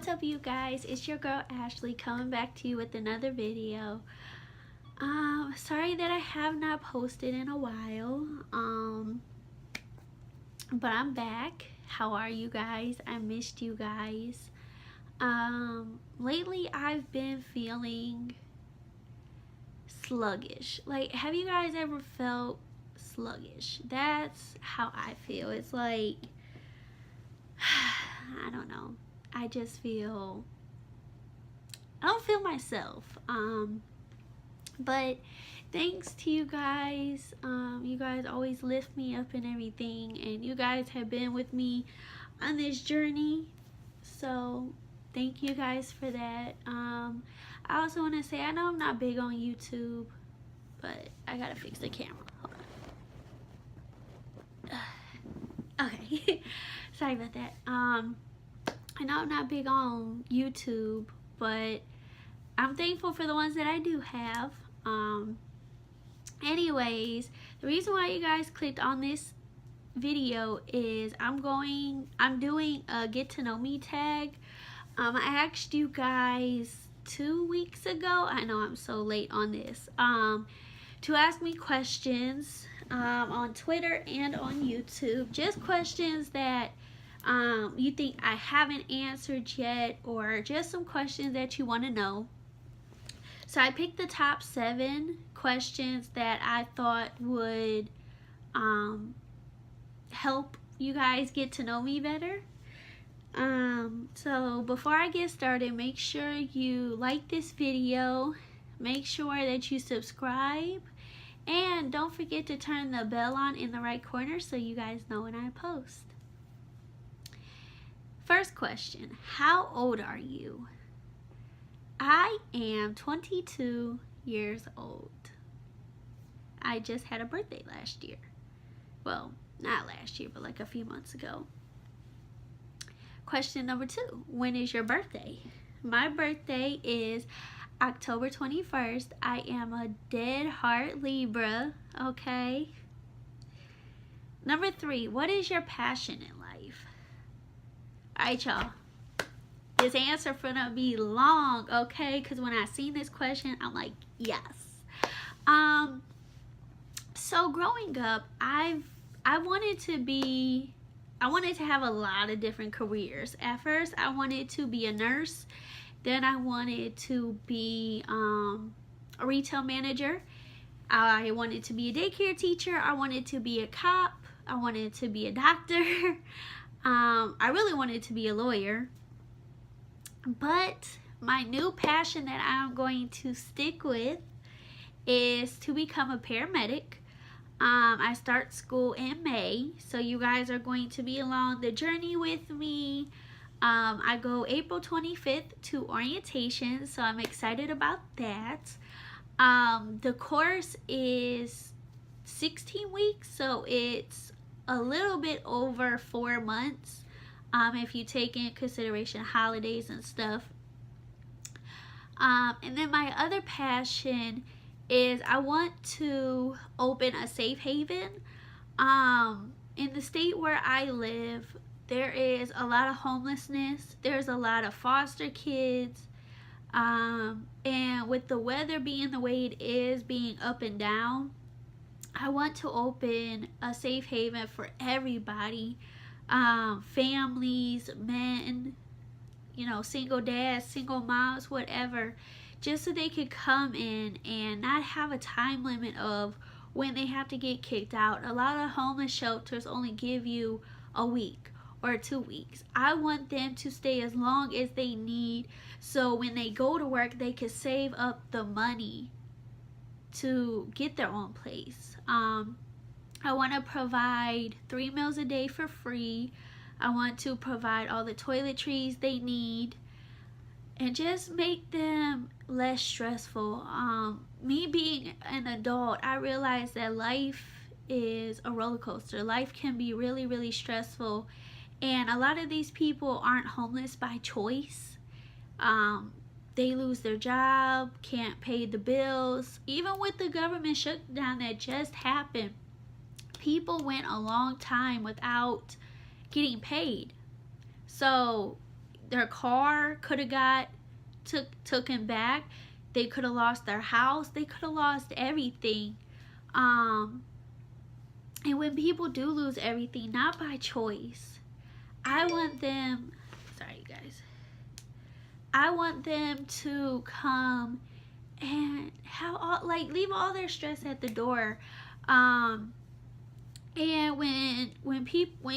What's up, you guys? It's your girl Ashley coming back to you with another video. Sorry that I have not posted in a while. But I'm back. How are you guys? I missed you guys. Lately I've been feeling sluggish. Like, have you guys ever felt sluggish? That's how I feel. It's like, I don't know. I just feel, I don't feel myself. But thanks to you guys. You guys always lift me up and everything, and you guys have been with me on this journey. So thank you guys for that. I also want to say, I know I'm not big on YouTube, but I gotta fix the camera. Hold on. Okay. Sorry about that. I know I'm not big on YouTube, but I'm thankful for the ones that I do have. Anyways, the reason why you guys clicked on this video is I'm doing a get to know me tag. I asked you guys 2 weeks ago, I know I'm so late on this, to ask me questions on Twitter and on YouTube, just questions that you think I haven't answered yet, or just some questions that you want to know. So I picked the top 7 questions that I thought would help you guys get to know me better. So before I get started, make sure you like this video, make sure that you subscribe, and don't forget to turn the bell on in the right corner so you guys know when I post. First question, how old are you? I am 22 years old. I just had a birthday last year. Well, not last year, but like a few months ago. Question number 2, when is your birthday? My birthday is October 21st. I am a dead heart Libra, okay? Number 3, what is your passion in life? Alright, y'all. This answer gonna be long, okay? Because when I seen this question, I'm like, yes. So growing up, I wanted to have a lot of different careers. At first, I wanted to be a nurse. Then I wanted to be a retail manager. I wanted to be a daycare teacher. I wanted to be a cop. I wanted to be a doctor. I really wanted to be a lawyer. But my new passion that I'm going to stick with is to become a paramedic. I start school in May, so you guys are going to be along the journey with me. I go April 25th to orientation, so I'm excited about that. The course is 16 weeks, so it's a little bit over 4 months. If you take in consideration holidays and stuff. And then my other passion is I want to open a safe haven. In the state where I live, there is a lot of homelessness. There's a lot of foster kids. And with the weather being the way it is, being up and down, I want to open a safe haven for everybody. Families, men, you know, single dads, single moms, whatever, just so they could come in and not have a time limit of when they have to get kicked out. A lot of homeless shelters only give you a week or 2 weeks. I want them to stay as long as they need, so when they go to work, they can save up the money to get their own place. I want to provide 3 meals a day for free. I want to provide all the toiletries they need and just make them less stressful. Me being an adult, I realize that life is a roller coaster. Life can be really, really stressful, and a lot of these people aren't homeless by choice. They lose their job, can't pay the bills. Even with the government shutdown that just happened, people went a long time without getting paid. So their car could have got taken back. They could have lost their house. They could have lost everything. And when people do lose everything, not by choice, I want them, sorry you guys, I want them to come and have all, like, leave all their stress at the door. And when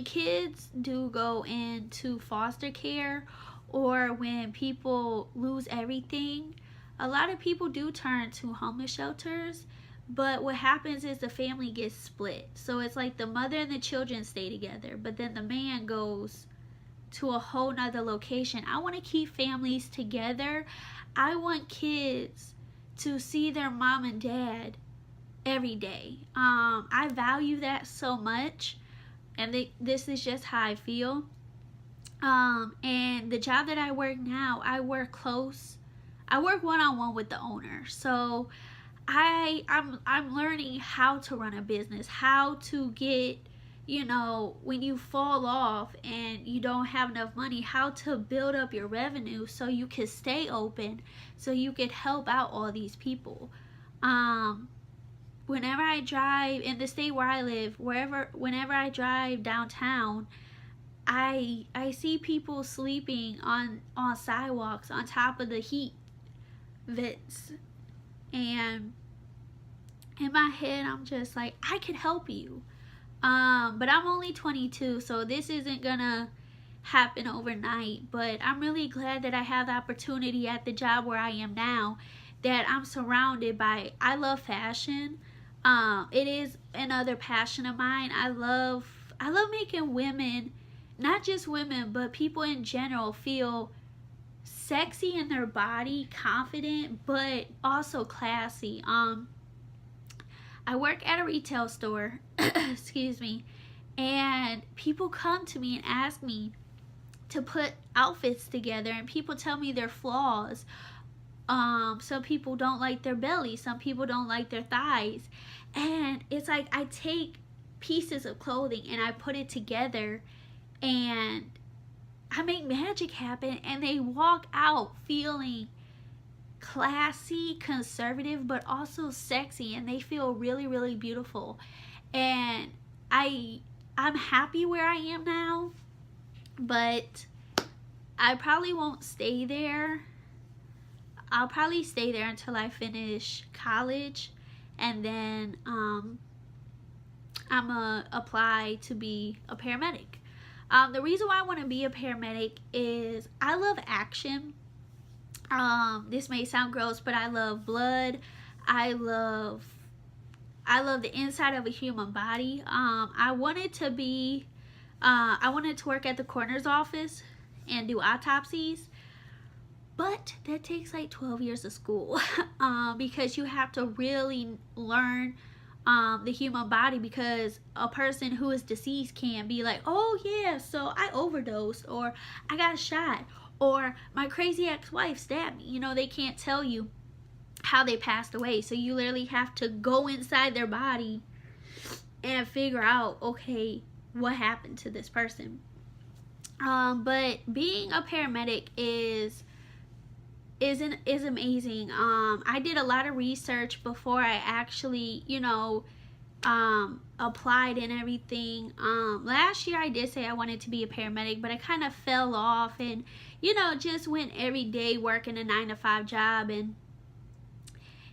kids do go into foster care, or when people lose everything, a lot of people do turn to homeless shelters. But what happens is the family gets split. So it's like the mother and the children stay together, but then the man goes to a whole nother location. I want to keep families together. I want kids to see their mom and dad every day. I value that so much, and this is just how I feel. And the job that I work now, I work one-on-one with the owner. So I'm learning how to run a business, how to get, when you fall off and you don't have enough money, how to build up your revenue so you can stay open, so you can help out all these people. Whenever I drive in the state where I live, whenever I drive downtown, I see people sleeping on sidewalks on top of the heat vents. And in my head, I'm just like, I could help you. But I'm only 22, so this isn't gonna happen overnight. But I'm really glad that I have the opportunity at the job where I am now, that I'm surrounded by, I love fashion. It is another passion of mine. I love making women, not just women, but people in general, feel sexy in their body, confident, but also classy. I work at a retail store, excuse me, and people come to me and ask me to put outfits together, and people tell me their flaws. Some people don't like their belly, some people don't like their thighs, and it's like I take pieces of clothing and I put it together, and I make magic happen, and they walk out feeling classy, conservative, but also sexy, and they feel really, really beautiful. And I'm happy where I am now, but I probably won't stay there. I'll probably stay there until I finish college, and then I'm gonna apply to be a paramedic. The reason why I want to be a paramedic is I love action. This may sound gross, but I love blood. I love the inside of a human body. I wanted to work at the coroner's office and do autopsies, but that takes like 12 years of school, because you have to really learn the human body, because a person who is deceased can be like, oh yeah, so I overdosed, or I got shot, or my crazy ex-wife stabbed me. They can't tell you how they passed away, so you literally have to go inside their body and figure out, okay, what happened to this person. But being a paramedic is amazing. I did a lot of research before I actually, applied and everything. Last year I did say I wanted to be a paramedic, but I kind of fell off and, just went every day working a 9-to-5 job. And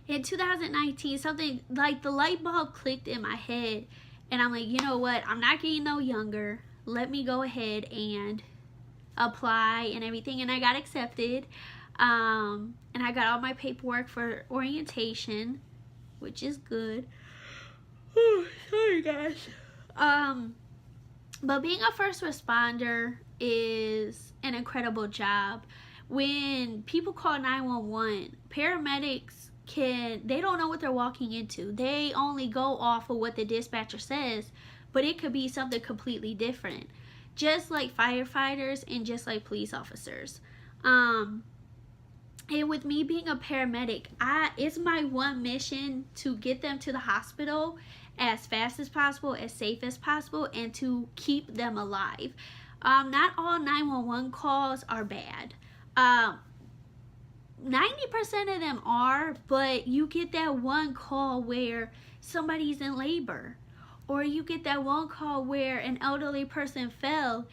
in 2019, something like the light bulb clicked in my head, and I'm like, you know what? I'm not getting no younger. Let me go ahead and apply and everything. And I got accepted. And I got all my paperwork for orientation, which is good. Oh, sorry guys. But being a first responder is an incredible job. When people call 911, paramedics they don't know what they're walking into. They only go off of what the dispatcher says, but it could be something completely different. Just like firefighters and just like police officers. And with me being a paramedic, it's my one mission to get them to the hospital as fast as possible, as safe as possible, and to keep them alive. Not all 911 calls are bad. 90% of them are, but you get that one call where somebody's in labor, or you get that one call where an elderly person fell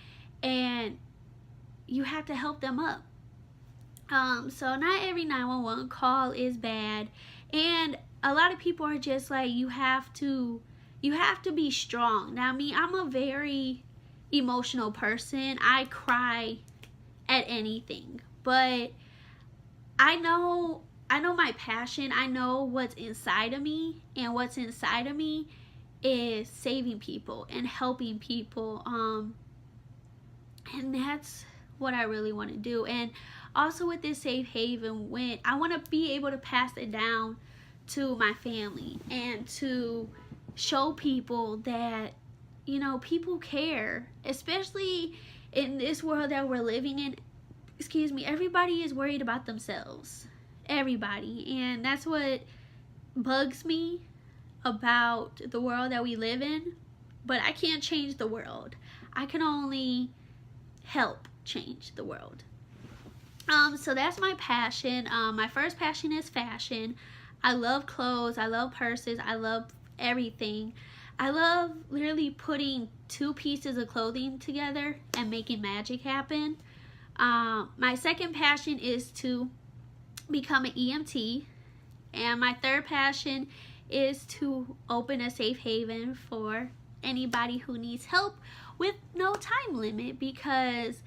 and you have to help them up. So not every 911 call is bad, and a lot of people are just like, you have to be strong. Now me, I'm a very emotional person. I cry at anything, but I know my passion. I know what's inside of me, and what's inside of me is saving people and helping people. And that's what I really want to do. And also with this safe haven, when I want to be able to pass it down to my family and to show people that, you know, people care, especially in this world that we're living in. Excuse me, everybody is worried about themselves. Everybody. And that's what bugs me about the world that we live in. But I can't change the world. I can only help change the world. So that's my passion. My first passion is fashion. I love clothes. I love purses. I love everything. I love literally putting two pieces of clothing together and making magic happen. My second passion is to become an EMT. And my third passion is to open a safe haven for anybody who needs help with no time limit, because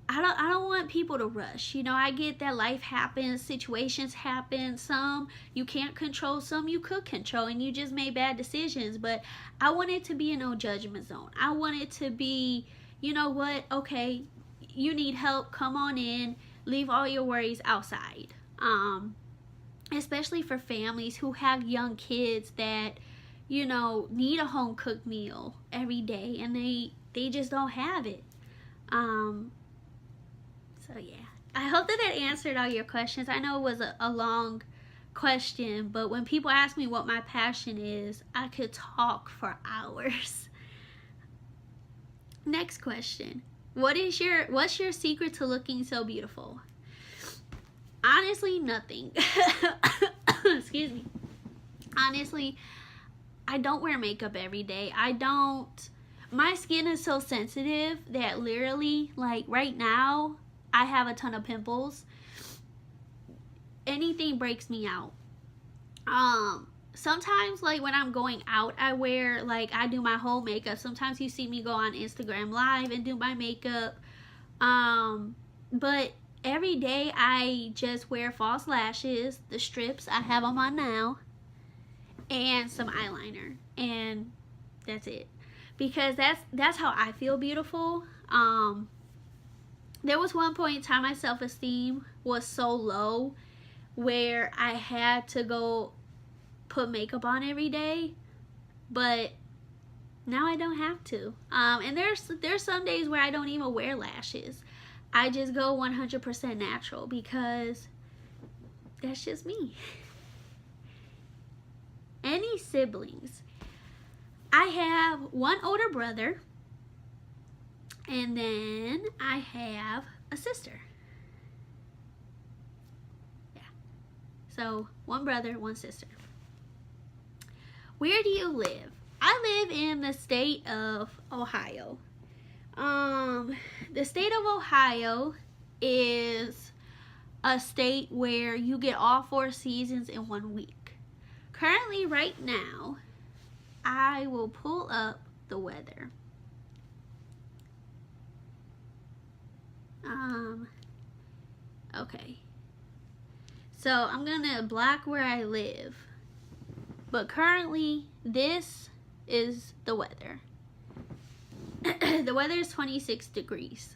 I don't want people to rush. You know, I get that life happens, situations happen, some you can't control, some you could control, and you just made bad decisions. But I want it to be a no judgment zone. I want it to be, you know what, okay, you need help, come on in, leave all your worries outside. Especially for families who have young kids that, you know, need a home cooked meal every day, and they just don't have it. So yeah, I hope that answered all your questions. I know it was a long question, but when people ask me what my passion is, I could talk for hours. Next question. What's your secret to looking so beautiful? Honestly, nothing. Excuse me. Honestly, I don't wear makeup every day. My skin is so sensitive that literally, like right now, I have a ton of pimples. Anything breaks me out. Sometimes, like when I'm going out, I do my whole makeup. Sometimes you see me go on Instagram Live and do my makeup. But every day I just wear false lashes, the strips, I have them on now, and some eyeliner, and that's it. Because that's how I feel beautiful. There was one point in time my self-esteem was so low where I had to go put makeup on every day, but now I don't have to. And there's some days where I don't even wear lashes. I just go 100% natural because that's just me. Any siblings? I have one older brother, and then I have a sister. Yeah. So, one brother, one sister. Where do you live? I live in the state of Ohio. The state of Ohio is a state where you get all 4 seasons in 1 week. Currently, right now, I will pull up the weather. Okay. So I'm gonna block where I live. But currently, this is the weather. The weather is 26 degrees.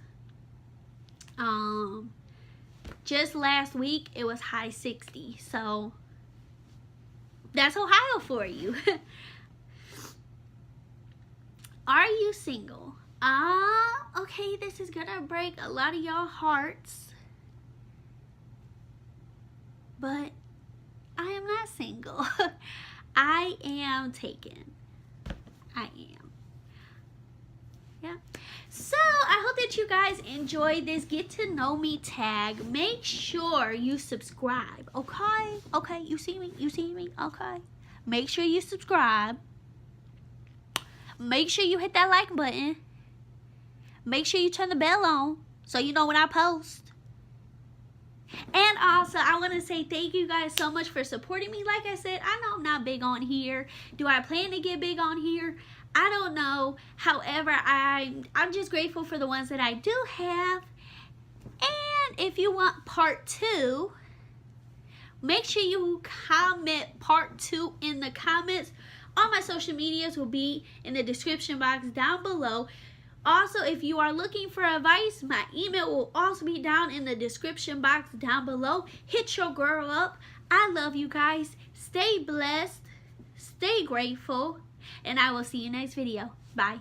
Just last week, it was high 60. So that's Ohio for you. Are you single? Okay, this is gonna break a lot of y'all hearts, but I am not single. I am taken. I am. Yeah. So, I hope that you guys enjoyed this get to know me tag. Make sure you subscribe, okay? Okay, you see me? You see me? Okay. Make sure you subscribe. Make sure you hit that like button. Make sure you turn the bell on so you know when I post. And also, I want to say thank you guys so much for supporting me. Like I said, I know I'm not big on here. Do I plan to get big on here? I don't know. However, I'm just grateful for the ones that I do have. And if you want part 2, make sure you comment part 2 in the comments. All my social medias will be in the description box down below. Also, if you are looking for advice, my email will also be down in the description box down below. Hit your girl up. I love you guys. Stay blessed. Stay grateful. And I will see you next video. Bye.